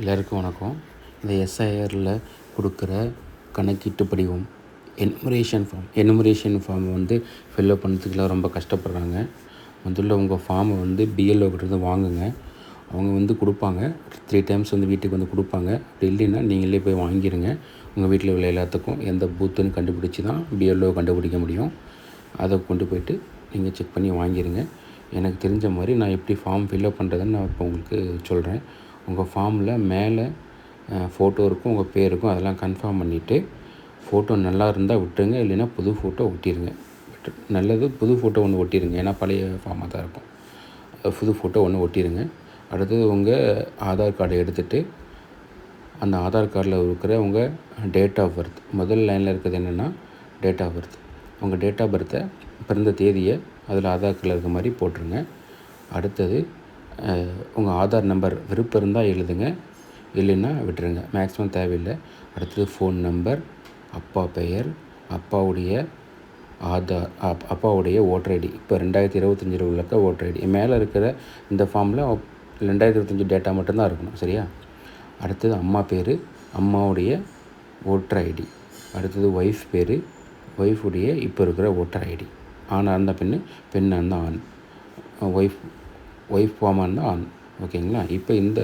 எல்லாருக்கும் வணக்கம். இந்த எஸ்ஐஆரில் கொடுக்குற கணக்கீட்டு படிவம் எனுமரேஷன் ஃபார்ம் ஃபில்அப் பண்ணுறதுக்குலாம் ரொம்ப கஷ்டப்படுறாங்க. முதல்ல உங்கள் ஃபார்மை பிஎல்ஓ கிட்டேருந்து வாங்குங்க. அவங்க கொடுப்பாங்க. 3 டைம்ஸ் வீட்டுக்கு கொடுப்பாங்க. அப்படி இல்லைன்னா நீங்களே போய் வாங்கிடுங்க. உங்கள் வீட்டில் உள்ள எல்லாத்துக்கும் எந்த பூத்துன்னு கண்டுபிடிச்சி தான் பிஎல்ஓ கண்டுபிடிக்க முடியும். அதை கொண்டு போய்ட்டு நீங்கள் செக் பண்ணி வாங்கிடுங்க. எனக்கு தெரிஞ்ச மாதிரி நான் எப்படி ஃபார்ம் ஃபில்அப் பண்ணுறதுன்னு நான் இப்போ உங்களுக்கு சொல்கிறேன். உங்கள் ஃபார்மில் மேலே ஃபோட்டோ இருக்கும், உங்கள் பேர் இருக்கும். அதெல்லாம் கன்ஃபார்ம் பண்ணிவிட்டு ஃபோட்டோ நல்லா இருந்தால் விட்டுருங்க, இல்லைன்னா புது ஃபோட்டோ ஒட்டிடுங்க. நல்லது புது ஃபோட்டோ ஒன்று ஒட்டிடுங்க, ஏன்னா பழைய ஃபார்மாக தான் இருக்கும். புது ஃபோட்டோ ஒன்று ஒட்டிடுங்க. அடுத்தது உங்கள் ஆதார் கார்டை எடுத்துகிட்டு அந்த ஆதார் கார்டில் இருக்கிற உங்கள் டேட் ஆஃப் பர்த், முதல் லைனில் இருக்கிறது என்னென்னா டேட் ஆஃப் பர்த். உங்கள் டேட் ஆஃப் பர்த்தை பிறந்த தேதியை அதில் ஆதார் கார்டில் இருக்க மாதிரி போட்டுருங்க. அடுத்தது உங்கள் ஆதார் நம்பர் விருப்பம் இருந்தால் எழுதுங்க, இல்லைன்னா விட்டுருங்க, மேக்ஸிமம் தேவையில்லை. அடுத்தது ஃபோன் நம்பர், அப்பா பெயர், அப்பாவுடைய ஓட்டர் ஐடி. இப்போ 2025 உள்ள ஓட்டர் ஐடி மேலே இருக்கிற இந்த ஃபார்மில் 2025 டேட்டா மட்டும்தான் இருக்கணும், சரியா? அடுத்தது அம்மா பேர், அம்மாவுடைய ஓட்டர் ஐடி. அடுத்தது ஒய்ஃப் பேர், ஒய்ஃபுடைய இப்போ இருக்கிற ஓட்டர் ஐடி. ஆணாக இருந்தால் பெண்ணாக இருந்தால் ஆண். ஒய்ஃப் ஃபார்மாக இருந்தால் ஆண். ஓகேங்களா? இப்போ இந்த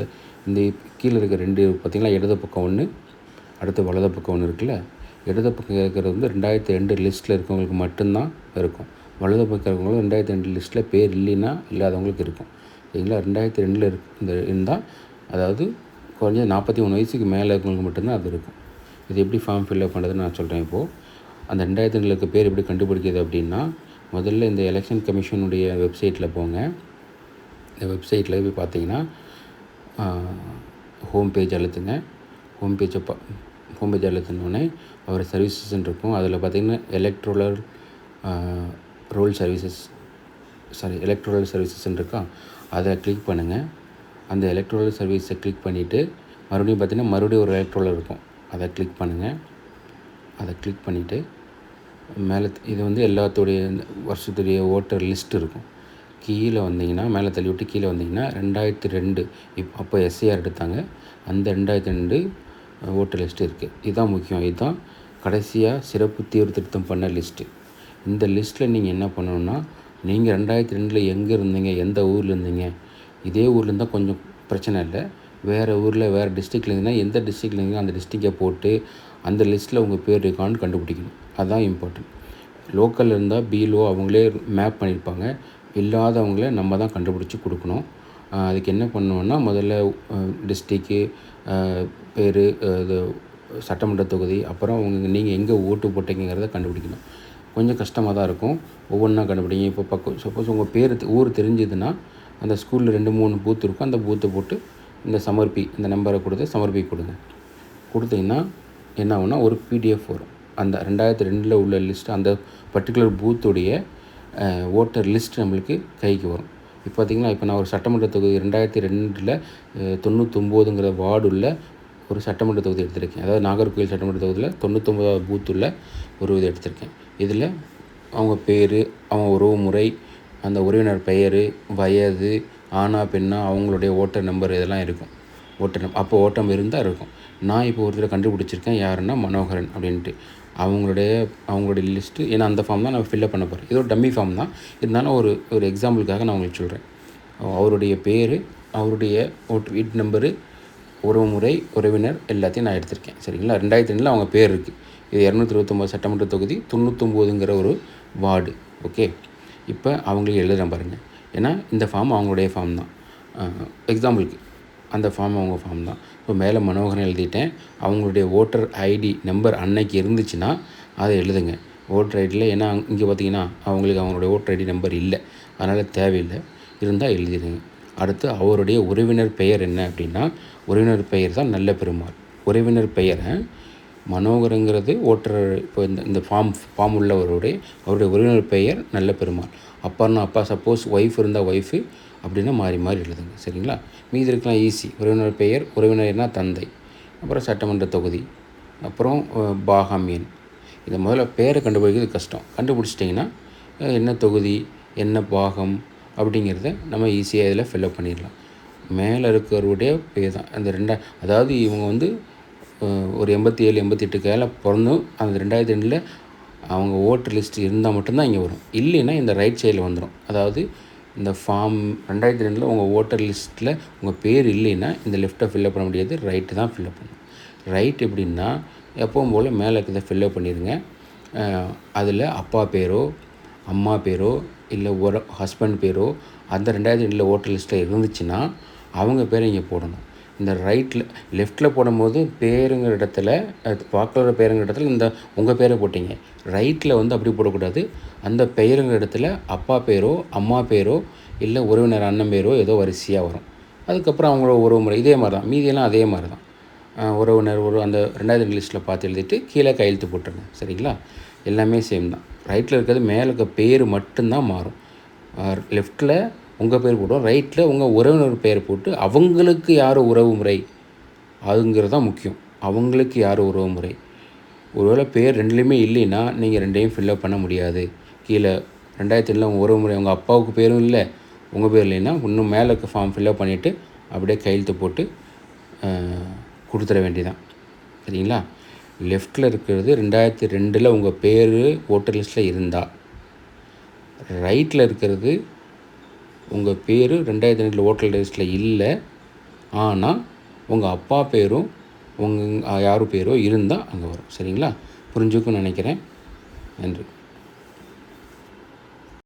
கீழே இருக்க 2 பார்த்திங்களா, இடது பக்கம் ஒன்று, அடுத்து வலது பக்கம் ஒன்று இருக்குல்ல. இடது பக்கம் இருக்கிறது 2002 லிஸ்ட்டில் இருக்கவங்களுக்கு மட்டும்தான் இருக்கும். வலது பக்கம் இருக்கிறவங்களுக்கு 2002 லிஸ்ட்டில் பேர் இல்லைன்னா இல்லாதவங்களுக்கு இருக்கும். சரிங்களா? 2002 இருந்தால், அதாவது குறைஞ்ச 43 வயசுக்கு மேலே இருக்கவங்களுக்கு மட்டும்தான் அது இருக்கும். இது எப்படி ஃபார்ம் ஃபில்அப் பண்ணுறதுன்னு நான் சொல்கிறேன். இப்போது அந்த 2002 இருக்க பேர் எப்படி கண்டுபிடிக்கிறது அப்படின்னா, முதல்ல இந்த எலெக்ஷன் கமிஷனுடைய வெப்சைட்டில் போங்க. இந்த வெப்சைட்டில் போய் பார்த்தீங்கன்னா ஹோம் பேஜ் அழுத்துங்க. ஹோம் பேஜ் அழுத்தினோடனே அவர் சர்வீசஸ்ன்னு இருக்கும். அதில் பார்த்திங்கன்னா எலக்ட்ரல் சர்வீசஸ்ன்னு இருக்கா, அதை கிளிக் பண்ணுங்கள். அந்த எலக்ட்ரல் சர்வீஸை கிளிக் பண்ணிவிட்டு மறுபடியும் ஒரு எலக்ட்ரல் இருக்கும், அதை கிளிக் பண்ணுங்கள். அதை கிளிக் பண்ணிவிட்டு மேலே இது எல்லாத்துடைய வருஷத்துடைய ஓட்டர் லிஸ்ட் இருக்கும். கீழே வந்தீங்கன்னா, மேலே தள்ளி விட்டு கீழே வந்தீங்கன்னா 2002 அப்போ எஸ்ஐஆர் எடுத்தாங்க, அந்த 2002 ஓட்டர் லிஸ்ட்டு இருக்குது. இதுதான் முக்கியம். இதுதான் கடைசியாக சிறப்பு தீவிர திருத்தம் பண்ண லிஸ்ட்டு. இந்த லிஸ்ட்டில் நீங்கள் என்ன பண்ணணுன்னா, நீங்கள் 2002 எங்கே இருந்தீங்க, எந்த ஊரில் இருந்தீங்க, இதே ஊரில் இருந்தால் கொஞ்சம் பிரச்சனை இல்லை. வேறு ஊரில் வேறு டிஸ்ட்ரிக்டில் இருந்தீங்கன்னா எந்த டிஸ்ட்ரிக்டில் இருந்தீங்க அந்த டிஸ்ட்ரிக்டை போட்டு அந்த லிஸ்ட்டில் உங்கள் பேர் இருக்கான்னு கண்டுபிடிக்கணும். அதுதான் இம்பார்ட்டன்ட். லோக்கலில் இருந்தால் பிஎல்ஓ அவங்களே மேப் பண்ணியிருப்பாங்க. இல்லாதவங்கள நம்ம தான் கண்டுபிடிச்சி கொடுக்கணும். அதுக்கு என்ன பண்ணணுன்னா, முதல்ல டிஸ்ட்ரிக்கு, பேர், இது சட்டமன்ற தொகுதி, அப்புறம் நீங்கள் எங்கே ஓட்டு போட்டீங்கிறத கண்டுபிடிக்கணும். கொஞ்சம் கஷ்டமாக தான் இருக்கும், ஒவ்வொன்றா கண்டுபிடிங்க. இப்போ சப்போஸ் உங்கள் ஊர் தெரிஞ்சதுன்னா அந்த ஸ்கூலில் 2-3 பூத்து இருக்கும், அந்த பூத்தை போட்டு இந்த நம்பரை கொடுங்க. கொடுத்தீங்கன்னா என்ன ஆகுனா, ஒரு பிடிஎஃப் வரும். அந்த 2002 உள்ள லிஸ்ட்டு, அந்த பர்டிகுலர் பூத்துடைய ஓட்டர் லிஸ்ட் நம்மளுக்கு கைக்கு வரும். இப்போ பார்த்திங்கன்னா, இப்போ நான் ஒரு சட்டமன்ற தொகுதி 2002 99ங்கிற வார்டுள்ள ஒரு சட்டமன்ற தொகுதி எடுத்திருக்கேன். அதாவது நாகர்கோவில் சட்டமன்ற தொகுதியில் 99வது பூத்துள்ள ஒரு இது எடுத்திருக்கேன். இதில் அவங்க பேர், அவங்க உறவு முறை, அந்த உறவினர் பெயர், வயது, ஆணா பெண்ணா, அவங்களுடைய ஓட்டர் நம்பர் இதெல்லாம் இருக்கும். ஓட்டம் இருந்தால் இருக்கும். நான் இப்போ ஒருத்தரை கண்டுபிடிச்சிருக்கேன், யாருன்னா மனோகரன் அப்படின்ட்டு. அவங்களுடைய லிஸ்ட்டு, ஏன்னா அந்த ஃபார்ம் தான் நான் ஃபில்அப் பண்ண போகிறேன். இது ஒரு டம்மி ஃபார்ம் தான், இருந்தாலும் ஒரு எக்ஸாம்பிளுக்காக நான் உங்களுக்கு சொல்கிறேன். அவருடைய பேர், அவருடைய வீட்டு நம்பரு, உறவுமுறை, உறவினர் எல்லாத்தையும் நான் எடுத்திருக்கேன். சரிங்களா? 2002 அவங்க பேர் இருக்குது. இது 229 சட்டமன்ற தொகுதி 99ங்கிற ஒரு வார்டு. ஓகே, இப்போ அவங்களுக்கு எழுதுகிறேன் பாருங்கள். ஏன்னா இந்த ஃபார்ம் அவங்களுடைய ஃபார்ம் தான். எக்ஸாம்பிளுக்கு அந்த ஃபார்ம் அவங்க ஃபார்ம் தான். இப்போ மேலே மனோகரன் எழுதிட்டேன். அவங்களுடைய ஓட்டர் ஐடி நம்பர் அன்னைக்கு இருந்துச்சுன்னா அதை எழுதுங்க ஓட்டர் ஐடியில். ஏன்னா இங்கே பார்த்திங்கன்னா அவங்களுடைய ஓட்டர் ஐடி நம்பர் இல்லை, அதனால் தேவையில்லை. இருந்தால் எழுதிடுங்க. அடுத்து அவருடைய உறவினர் பெயர் என்ன அப்படின்னா, உறவினர் பெயர் தான் நல்ல பெருமாள். உறவினர் பெயரை மனோகரங்கிறது ஓட்டர். இப்போ இந்த ஃபார்ம் உள்ளவருடைய உறவினர் பெயர் நல்ல பெருமாள். அப்பான்னா அப்பா, சப்போஸ் ஒய்ஃப் இருந்தால் ஒய்ஃபு, அப்படின்னா மாறி எழுதுங்க. சரிங்களா? மீதி இருக்கலாம் ஈஸி. உறவினர் பெயர், உறவினர்னால் தந்தை, அப்புறம் சட்டமன்ற தொகுதி, அப்புறம் பாகம் எண். இதை முதல்ல பேரை கண்டுபிடிக்கிறது கஷ்டம். கண்டுபிடிச்சிட்டிங்கன்னா என்ன தொகுதி, என்ன பாகம் அப்படிங்கிறத நம்ம ஈஸியாக இதில் ஃபில்அப் பண்ணிடலாம். மேலே இருக்கிறவருடைய பேர் தான் அந்த அதாவது இவங்க வந்து ஒரு 87 88 கேல பிறந்தும் அந்த 2002 அவங்க ஓட்டர் லிஸ்ட் இருந்தால் மட்டும்தான் இங்கே வரும். இல்லைன்னா இந்த ரைட் சைடில் வந்துடும். அதாவது இந்த ஃபார்ம் 2002 உங்கள் ஓட்டர் லிஸ்ட்டில் உங்கள் பேர் இல்லைன்னா இந்த லெஃப்ட்டை ஃபில்லப் பண்ண முடியாது, ரைட்டு தான் ஃபில்லப் பண்ணணும். ரைட் எப்படின்னா எப்பவும் போல் மேலே இருக்கிறத ஃபில்லப் பண்ணிடுங்க. அதில் அப்பா பேரோ அம்மா பேரோ இல்லை ஒரு ஹஸ்பண்ட் பேரோ அந்த 2002 ஓட்டர் லிஸ்ட்டில் இருந்துச்சுன்னா அவங்க பேரை இங்கே போடணும். இந்த லெஃப்ட்டில் போடும்போது பேருங்கிற இடத்துல வாக்காளர் பேருங்கிற இடத்துல இந்த உங்கள் பேரை போட்டிங்க. ரைட்டில் வந்து அப்படி போடக்கூடாது. அந்த பெயருங்கிற இடத்துல அப்பா பேரோ அம்மா பேரோ இல்லை உறவினர் அண்ணன் பேரோ ஏதோ வரிசையாக வரும். அதுக்கப்புறம் அவங்களோட உறவு முறை இதே மாதிரி தான், மீதியெல்லாம் அதே மாதிரி தான். உறவினர் அந்த 2002 லிஸ்ட்டில் பார்த்து எழுதிட்டு கீழே கையெழுத்து போட்டுருங்க. சரிங்களா? எல்லாமே சேம் தான். ரைட்டில் இருக்கிறது மேலே இருக்க பேர் மட்டும்தான் மாறும். லெஃப்ட்டில் உங்கள் பேர் போட்டோம், ரைட்டில் உங்கள் உறவினர் பேர் போட்டு அவங்களுக்கு யார் உறவு முறை அதுங்கிறது தான் முக்கியம். அவங்களுக்கு யார் உறவு முறை. ஒருவேளை பேர் ரெண்டுலேயுமே இல்லைன்னா நீங்கள் ரெண்டையும் ஃபில்லப் பண்ண முடியாது. கீழே 2002 உங்கள் உறவு முறை உங்கள் அப்பாவுக்கு பேரும் இல்லை, உங்கள் பேர் இல்லைன்னா இன்னும் மேலே இருக்க ஃபார்ம் ஃபில்லப் பண்ணிவிட்டு அப்படியே கையெழுத்து போட்டு கொடுத்துட வேண்டியதான். சரிங்களா? லெஃப்ட்டில் இருக்கிறது 2002 உங்கள் பேர் ஓட்டர் லிஸ்ட்டில் இருந்தால், ரைட்டில் இருக்கிறது உங்கள் பேர் 2002 ஓட்டர் லிஸ்ட்டில் இல்லை, ஆனால் உங்கள் அப்பா பேரும் யார் பேரோ இருந்தால் அங்கே வரும். சரிங்களா? புரிஞ்சுக்குன்னு நினைக்கிறேன். நன்றி.